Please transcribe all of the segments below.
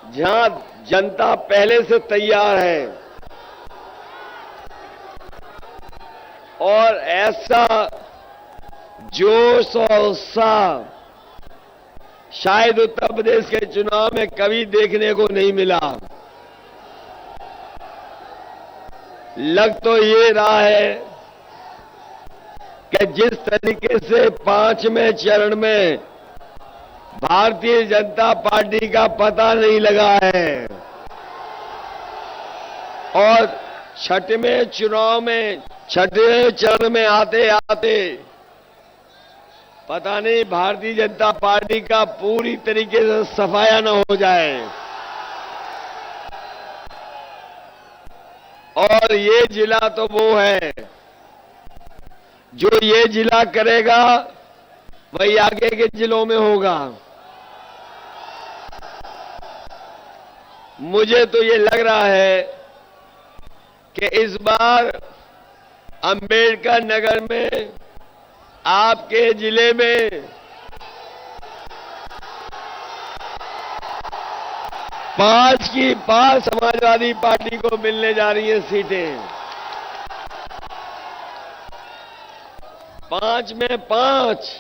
जहां जनता पहले से तैयार है और ऐसा जोश और उत्साह शायद उत्तर प्रदेश के चुनाव में कभी देखने को नहीं मिला। लग तो ये रहा है कि जिस तरीके से 5वें चरण में भारतीय जनता पार्टी का पता नहीं लगा है और छठवें चरण में आते आते पता नहीं भारतीय जनता पार्टी का पूरी तरीके से सफाया न हो जाए। और ये जिला तो वो है जो ये जिला करेगा वही आगे के जिलों में होगा। मुझे तो ये लग रहा है कि इस बार अंबेडकर नगर में आपके जिले में 5 की 5 समाजवादी पार्टी को मिलने जा रही है सीटें। 5 में 5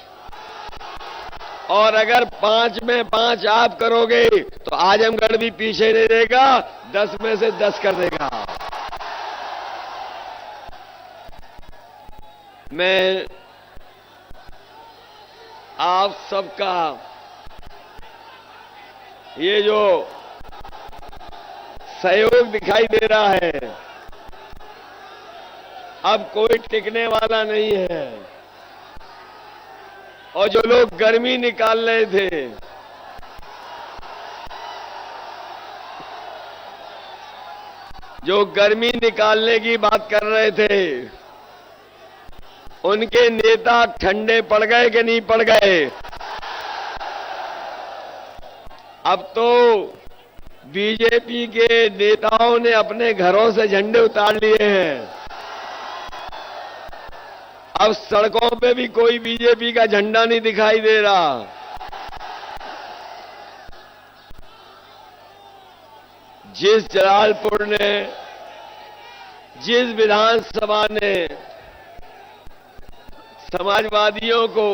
और अगर 5 में 5 आप करोगे तो आजमगढ़ भी पीछे नहीं रहेगा, 10 में से 10 कर देगा। मैं आप सबका ये जो सहयोग दिखाई दे रहा है अब कोई टिकने वाला नहीं है। और जो लोग गर्मी निकाल रहे थे जो गर्मी निकालने की बात कर रहे थे उनके नेता ठंडे पड़ गए कि नहीं पड़ गए? अब तो बीजेपी के नेताओं ने अपने घरों से झंडे उतार लिए हैं। अब सड़कों पे भी कोई बीजेपी का झंडा नहीं दिखाई दे रहा। जिस जलालपुर ने, जिस विधानसभा ने समाजवादियों को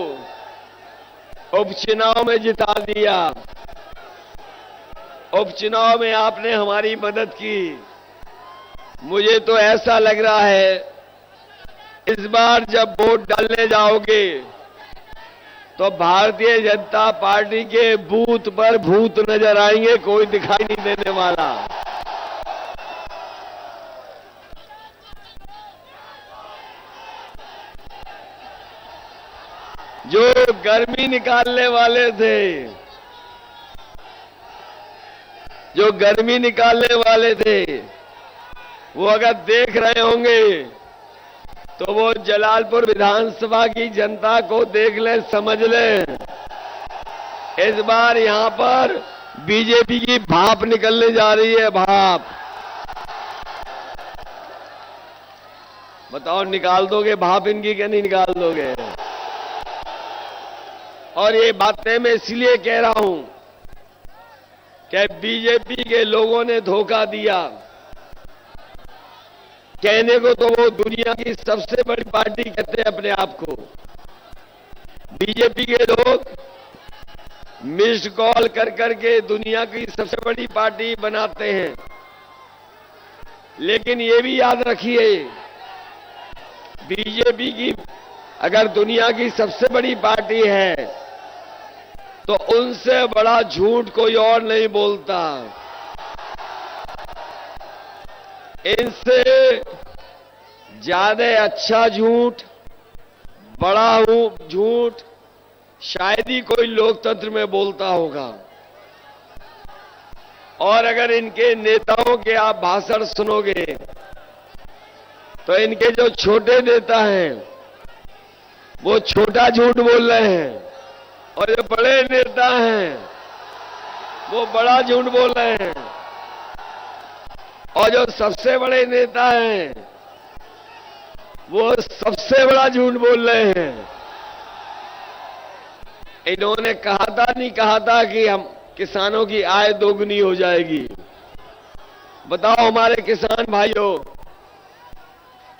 उपचुनाव में जिता दिया, उपचुनाव में आपने हमारी मदद की। मुझे तो ऐसा लग रहा है इस बार जब वोट डालने जाओगे तो भारतीय जनता पार्टी के बूथ पर भूत नजर आएंगे, कोई दिखाई नहीं देने वाला। जो गर्मी निकालने वाले थे, जो गर्मी निकालने वाले थे वो अगर देख रहे होंगे तो वो जलालपुर विधानसभा की जनता को देख ले, समझ ले। इस बार यहां पर बीजेपी की भाप निकलने जा रही है, भाप। बताओ निकाल दोगे भाप इनकी कि नहीं निकाल दोगे? और ये बातें मैं इसलिए कह रहा हूं कि बीजेपी के लोगों ने धोखा दिया। कहने को तो वो दुनिया की सबसे बड़ी पार्टी कहते हैं अपने आप को। बीजेपी के लोग मिस्ड कॉल कर करके दुनिया की सबसे बड़ी पार्टी बनाते हैं। लेकिन ये भी याद रखिए, बीजेपी की अगर दुनिया की सबसे बड़ी पार्टी है तो उनसे बड़ा झूठ कोई और नहीं बोलता। इनसे ज्यादा अच्छा झूठ, बड़ा झूठ शायद ही कोई लोकतंत्र में बोलता होगा। और अगर इनके नेताओं के आप भाषण सुनोगे तो इनके जो छोटे नेता हैं वो छोटा झूठ बोल रहे हैं और जो बड़े नेता हैं वो बड़ा झूठ बोल रहे हैं। और जो सबसे बड़े नेता हैं वो सबसे बड़ा झूठ बोल रहे हैं। इन्होंने कहा था नहीं कहा था किसानों की आय दोगुनी हो जाएगी। बताओ हमारे किसान भाइयों,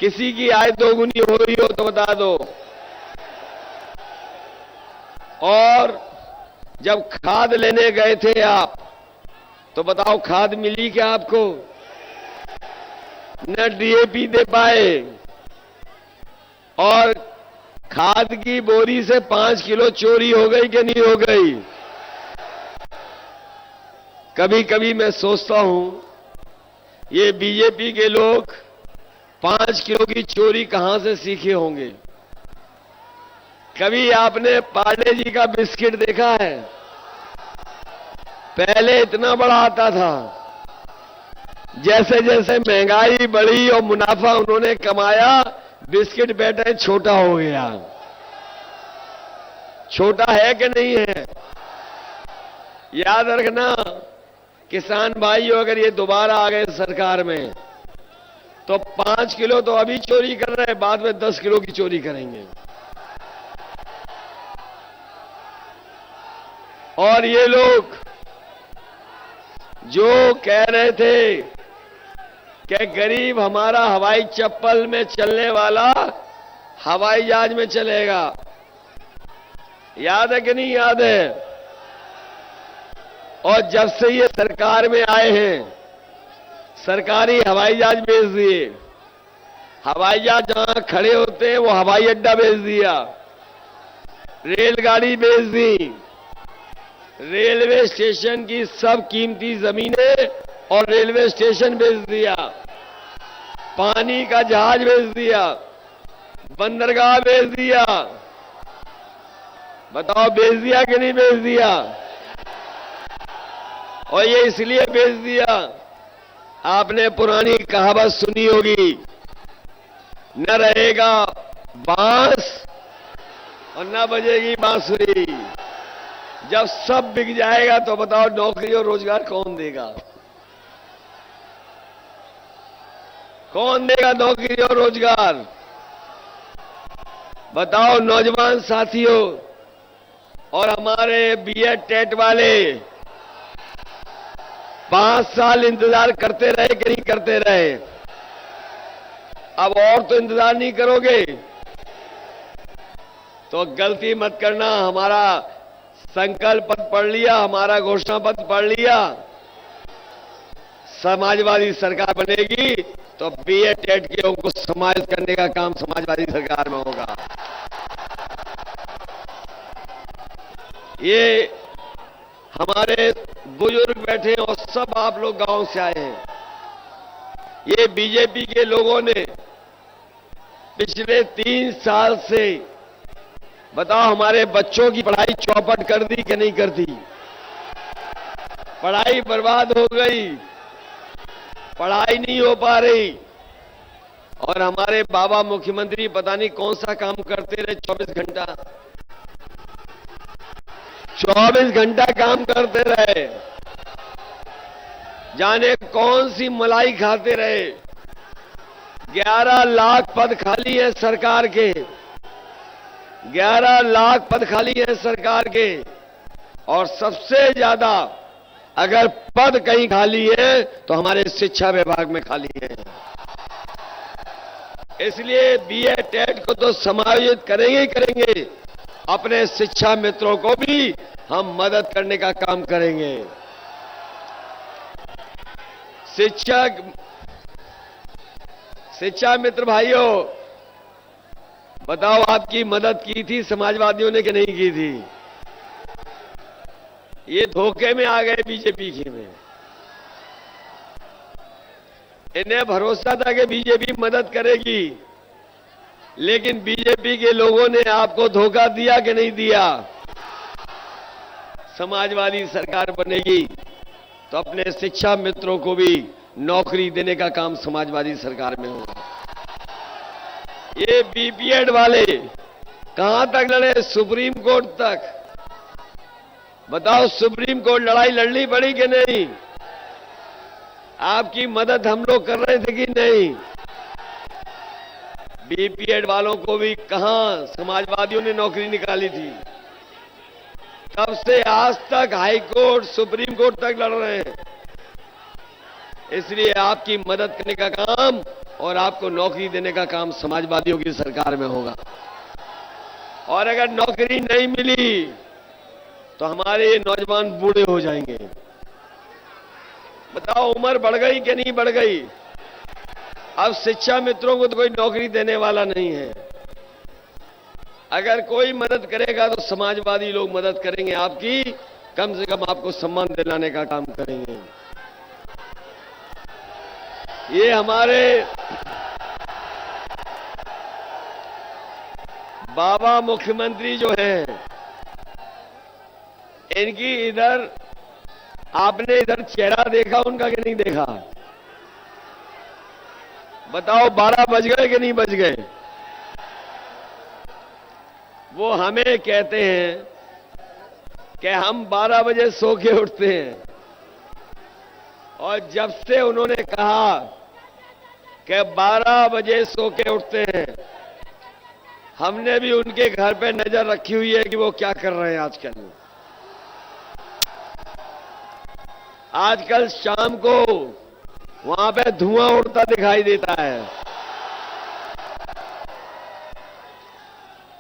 किसी की आय दोगुनी हो रही हो तो बता दो। और जब खाद लेने गए थे आप, तो बताओ खाद मिली क्या आपको? न डीएपी दे पाए, और खाद की बोरी से 5 किलो चोरी हो गई कि नहीं हो गई? कभी कभी मैं सोचता हूं, ये बीजेपी के लोग 5 किलो की चोरी कहां से सीखे होंगे? कभी आपने पार्ले जी का बिस्किट देखा है? पहले इतना बड़ा आता था, जैसे जैसे महंगाई बढ़ी और मुनाफा उन्होंने कमाया, बिस्किट बैठे छोटा हो गया। छोटा है कि नहीं है? याद रखना किसान भाइयों, अगर ये दोबारा आ गए सरकार में, तो 5 किलो तो अभी चोरी कर रहे हैं, बाद में 10 किलो की चोरी करेंगे। और ये लोग जो कह रहे थे कि गरीब हमारा हवाई चप्पल में चलने वाला हवाई जहाज में चलेगा, याद है कि नहीं याद है? और जब से ये सरकार में आए हैं, सरकारी हवाई जहाज भेज दिए। हवाई जहाज जहां खड़े होते हैं वो हवाई अड्डा भेज दिया, रेलगाड़ी भेज दी, रेलवे स्टेशन की सब कीमती जमीनें और रेलवे स्टेशन भेज दिया, पानी का जहाज भेज दिया, बंदरगाह भेज दिया। बताओ भेज दिया कि नहीं भेज दिया? और ये इसलिए भेज दिया, आपने पुरानी कहावत सुनी होगी, न रहेगा बांस और न बजेगी बांसुरी। जब सब बिक जाएगा तो बताओ नौकरी और रोजगार कौन देगा? कौन देगा नौकरी और रोजगार? बताओ नौजवान साथियों और हमारे बीएड टेट वाले 5 साल इंतजार करते रहे कि नहीं करते रहे? अब और तो इंतजार नहीं करोगे तो गलती मत करना। हमारा संकल्प पत्र पढ़ लिया, हमारा घोषणा पत्र पढ़ लिया, समाजवादी सरकार बनेगी तो बीएड टेट के लोगों को समाज करने का काम समाजवादी सरकार में होगा। ये हमारे बुजुर्ग बैठे हैं और सब आप लोग गांव से आए हैं। ये बीजेपी के लोगों ने पिछले 3 साल से, बताओ हमारे बच्चों की पढ़ाई चौपट कर दी कि नहीं कर दी? पढ़ाई बर्बाद हो गई, पढ़ाई नहीं हो पा रही। और हमारे बाबा मुख्यमंत्री पता नहीं कौन सा काम करते रहे, 24 घंटा 24 घंटा काम करते रहे, जाने कौन सी मलाई खाते रहे। 11 लाख पद खाली है सरकार के, 11 लाख पद खाली है सरकार के। और सबसे ज्यादा अगर पद कहीं खाली है तो हमारे शिक्षा विभाग में खाली है। इसलिए बीएड टेट को तो समायोजित करेंगे ही करेंगे, अपने शिक्षा मित्रों को भी हम मदद करने का काम करेंगे। शिक्षा मित्र भाइयों, बताओ आपकी मदद की थी समाजवादियों ने कि नहीं की थी? ये धोखे में आ गए बीजेपी के में। इन्हें भरोसा था कि बीजेपी मदद करेगी, लेकिन बीजेपी के लोगों ने आपको धोखा दिया कि नहीं दिया? समाजवादी सरकार बनेगी तो अपने शिक्षा मित्रों को भी नौकरी देने का काम समाजवादी सरकार में होगा। ये बीपीएड वाले कहां तक लड़े? सुप्रीम कोर्ट तक। बताओ सुप्रीम कोर्ट लड़ाई लड़नी पड़ी कि नहीं? आपकी मदद हम लोग कर रहे थे कि नहीं? बीपीएड वालों को भी कहां समाजवादियों ने नौकरी निकाली थी। तब से आज तक हाई कोर्ट, सुप्रीम कोर्ट तक लड़ रहे हैं। इसलिए आपकी मदद करने का काम और आपको नौकरी देने का काम समाजवादियों की सरकार में होगा। और अगर नौकरी नहीं मिली तो हमारे ये नौजवान बूढ़े हो जाएंगे। बताओ, उम्र बढ़ गई कि नहीं बढ़ गई? अब शिक्षा मित्रों को तो कोई नौकरी देने वाला नहीं है। अगर कोई मदद करेगा तो समाजवादी लोग मदद करेंगे आपकी, कम से कम आपको सम्मान दिलाने का काम करेंगे। ये हमारे बाबा मुख्यमंत्री जो हैं, इनकी इधर आपने इधर चेहरा देखा उनका कि नहीं देखा? बताओ, 12 बज गए कि नहीं बज गए? वो हमें कहते हैं कि हम 12 बजे सो के उठते हैं, और जब से उन्होंने कहा कि 12 बजे सो के उठते हैं, हमने भी उनके घर पे नजर रखी हुई है कि वो क्या कर रहे हैं आजकल। आजकल शाम को वहां पे धुआं उड़ता दिखाई देता है।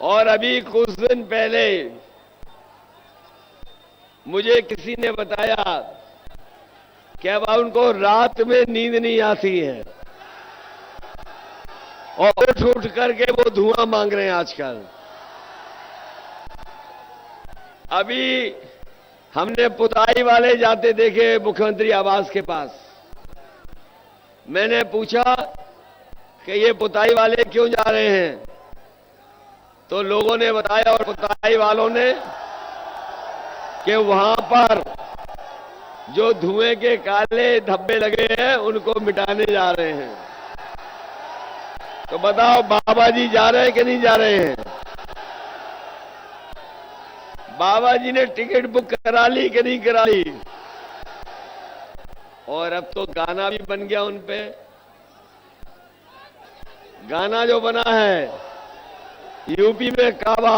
और अभी कुछ दिन पहले मुझे किसी ने बताया कि अब उनको रात में नींद नहीं आती है और उठ उठ करके वो धुआं मांग रहे हैं आजकल। अभी हमने पुताई वाले जाते देखे मुख्यमंत्री आवास के पास। मैंने पूछा कि ये पुताई वाले क्यों जा रहे हैं, तो लोगों ने बताया और पुताई वालों ने कि वहां पर जो धुएं के काले धब्बे लगे हैं उनको मिटाने जा रहे हैं। तो बताओ, बाबा जी जा रहे हैं कि नहीं जा रहे हैं? बाबा जी ने टिकट बुक करा ली कि नहीं करा ली? और अब तो गाना भी बन गया उन पे। गाना जो बना है यूपी में काबा,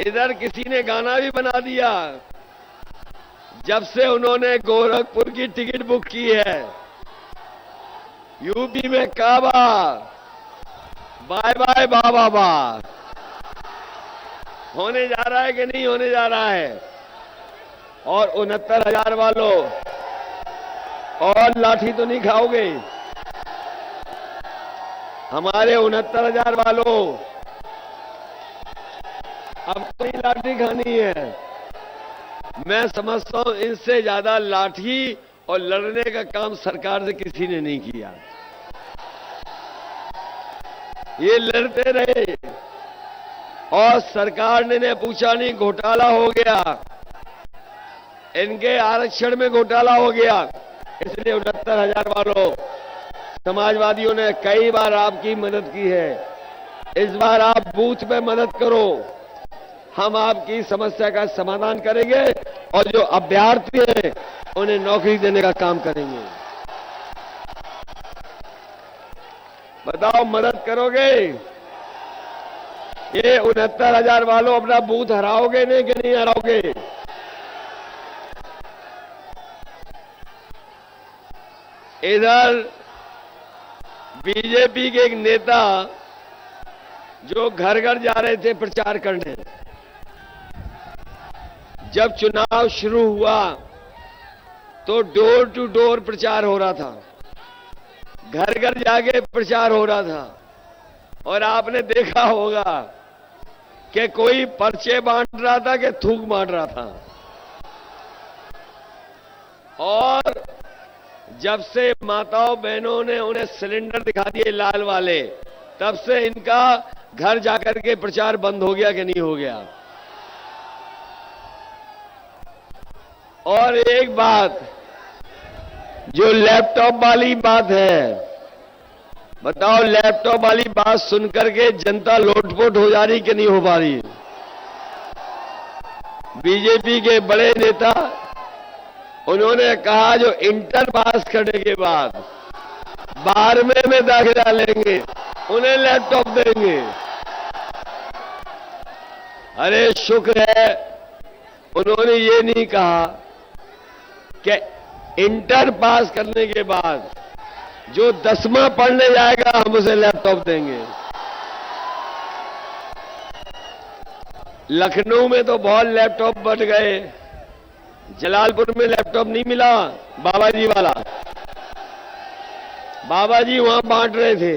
इधर किसी ने गाना भी बना दिया। जब से उन्होंने गोरखपुर की टिकट बुक की है, यूपी में काबा, बाय बाय बाबा बा। होने जा रहा है कि नहीं होने जा रहा है? और 69,000 वालों, और लाठी तो नहीं खाओगे? हमारे 69,000 वालों, अब कोई लाठी खानी है। मैं समझता हूं इनसे ज्यादा लाठी और लड़ने का काम सरकार से किसी ने नहीं किया। ये लड़ते रहे और सरकार ने पूछा नहीं, घोटाला हो गया, इनके आरक्षण में घोटाला हो गया। इसलिए 69,000 वालों, समाजवादियों ने कई बार आपकी मदद की है। इस बार आप बूथ पे मदद करो, हम आपकी समस्या का समाधान करेंगे और जो अभ्यर्थी हैं उन्हें नौकरी देने का काम करेंगे। बताओ, मदद करोगे? ये 69,000 वालों, अपना बूथ हराओगे नहीं कि नहीं हराओगे? इधर बीजेपी के एक नेता जो घर घर जा रहे थे प्रचार करने, जब चुनाव शुरू हुआ तो डोर टू डोर प्रचार हो रहा था, घर घर जाके प्रचार हो रहा था। और आपने देखा होगा कि कोई पर्चे बांट रहा था कि थूक मार रहा था। और जब से माताओं बहनों ने उन्हें सिलेंडर दिखा दिए लाल वाले, तब से इनका घर जाकर के प्रचार बंद हो गया कि नहीं हो गया? और एक बात, जो लैपटॉप वाली बात है, बताओ, लैपटॉप वाली बात सुनकर के जनता लोटपोट हो जा रही कि नहीं हो पा रही? बीजेपी के बड़े नेता, उन्होंने कहा जो इंटर पास करने के बाद 12वें में दाखिला लेंगे उन्हें लैपटॉप देंगे। अरे शुक्र है उन्होंने ये नहीं कहा कि इंटर पास करने के बाद जो 10वां पढ़ने जाएगा हम उसे लैपटॉप देंगे। लखनऊ में तो बहुत लैपटॉप बट गए, जलालपुर में लैपटॉप नहीं मिला। बाबा जी वाला, बाबा जी वहां बांट रहे थे,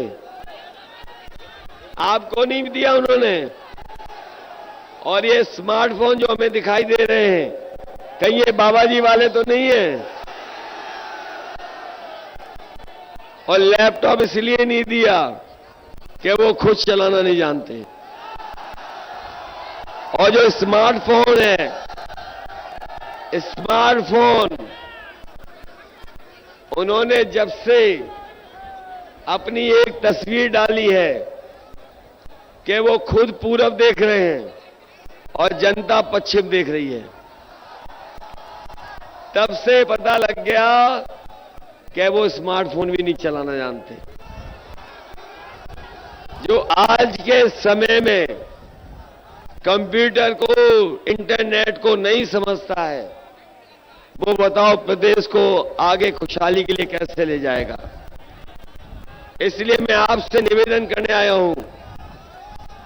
आपको नहीं दिया उन्होंने। और ये स्मार्टफोन जो हमें दिखाई दे रहे हैं, कहीं ये बाबा जी वाले तो नहीं है। और लैपटॉप इसलिए नहीं दिया कि वो खुद चलाना नहीं जानते। और जो स्मार्टफोन है, स्मार्टफोन उन्होंने जब से अपनी एक तस्वीर डाली है कि वो खुद पूरब देख रहे हैं और जनता पश्चिम देख रही है, तब से पता लग गया कि वो स्मार्टफोन भी नहीं चलाना जानते। जो आज के समय में कंप्यूटर को, इंटरनेट को नहीं समझता है, वो बताओ प्रदेश को आगे खुशहाली के लिए कैसे ले जाएगा। इसलिए मैं आपसे निवेदन करने आया हूं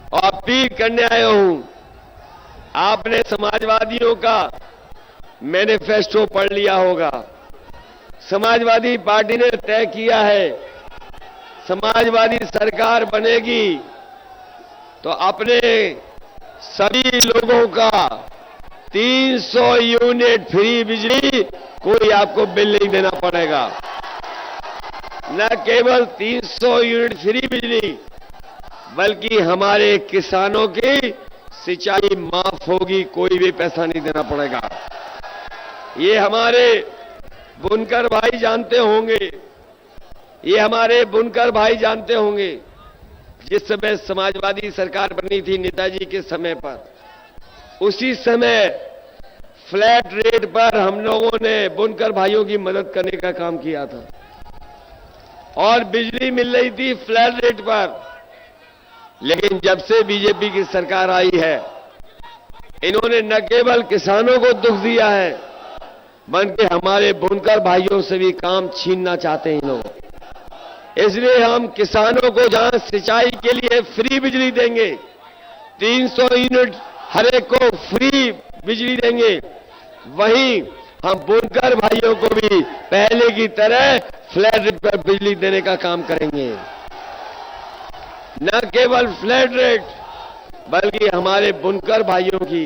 और अपील करने आया हूं। आपने समाजवादियों का मैनिफेस्टो पढ़ लिया होगा। समाजवादी पार्टी ने तय किया है, समाजवादी सरकार बनेगी तो अपने सभी लोगों का 300 यूनिट फ्री बिजली, कोई आपको बिल नहीं देना पड़ेगा। न केवल 300 यूनिट फ्री बिजली, बल्कि हमारे किसानों की सिंचाई माफ होगी, कोई भी पैसा नहीं देना पड़ेगा। ये हमारे बुनकर भाई जानते होंगे, ये हमारे बुनकर भाई जानते होंगे, जिस समय समाजवादी सरकार बनी थी नेताजी के समय पर, उसी समय फ्लैट रेट पर हम लोगों ने बुनकर भाइयों की मदद करने का काम किया था और बिजली मिल रही थी फ्लैट रेट पर। लेकिन जब से बीजेपी की सरकार आई है, इन्होंने न केवल किसानों को दुख दिया है, बल्कि हमारे बुनकर भाइयों से भी काम छीनना चाहते हैं लोग। इसलिए हम किसानों को जहां सिंचाई के लिए फ्री बिजली देंगे, 300 यूनिट हर एक को फ्री बिजली देंगे, वहीं हम बुनकर भाइयों को भी पहले की तरह फ्लैट रेट पर बिजली देने का काम करेंगे। न केवल फ्लैट रेट, बल्कि हमारे बुनकर भाइयों की,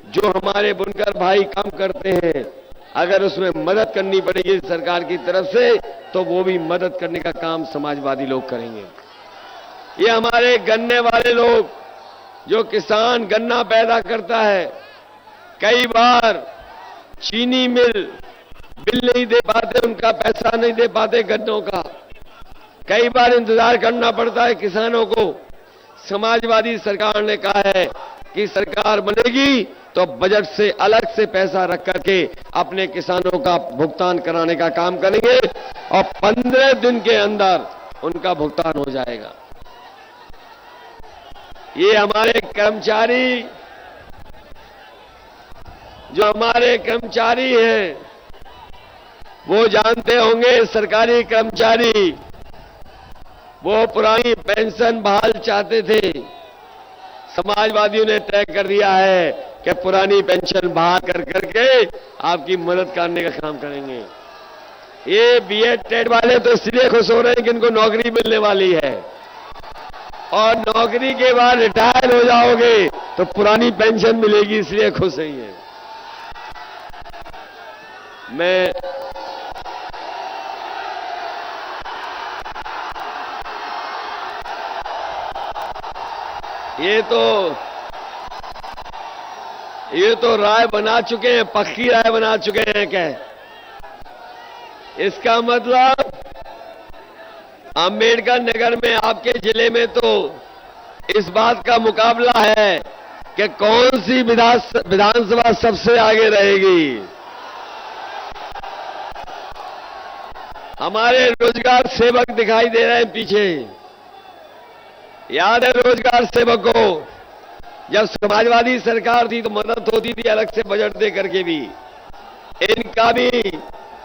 जो हमारे बुनकर भाई काम करते हैं, अगर उसमें मदद करनी पड़ेगी सरकार की तरफ से, तो वो भी मदद करने का काम समाजवादी लोग करेंगे। ये हमारे गन्ने वाले लोग, जो किसान गन्ना पैदा करता है, कई बार चीनी मिल बिल नहीं दे पाते, उनका पैसा नहीं दे पाते गन्नों का, कई बार इंतजार करना पड़ता है किसानों को। समाजवादी सरकार ने कहा है कि सरकार बनेगी तो बजट से अलग से पैसा रख करके अपने किसानों का भुगतान कराने का काम करेंगे और 15 दिन के अंदर उनका भुगतान हो जाएगा। ये हमारे कर्मचारी, जो हमारे कर्मचारी हैं, वो जानते होंगे, सरकारी कर्मचारी वो पुरानी पेंशन बहाल चाहते थे। समाजवादियों ने तय कर दिया है कि पुरानी पेंशन बहाल कर करके आपकी मदद करने का काम करेंगे। ये बीएड टेट वाले तो इसलिए खुश हो रहे हैं कि इनको नौकरी मिलने वाली है, और नौकरी के बाद रिटायर हो जाओगे तो पुरानी पेंशन मिलेगी, इसलिए खुश नहीं है। मैं ये तो राय बना चुके हैं, पक्की राय बना चुके हैं। क्या इसका मतलब अंबेडकर नगर में, आपके जिले में तो इस बात का मुकाबला है कि कौन सी विधानसभा सबसे आगे रहेगी। हमारे रोजगार सेवक दिखाई दे रहे हैं पीछे, याद है रोजगार सेवक को, जब समाजवादी सरकार थी तो मदद होती थी अलग से बजट दे करके भी। इनका भी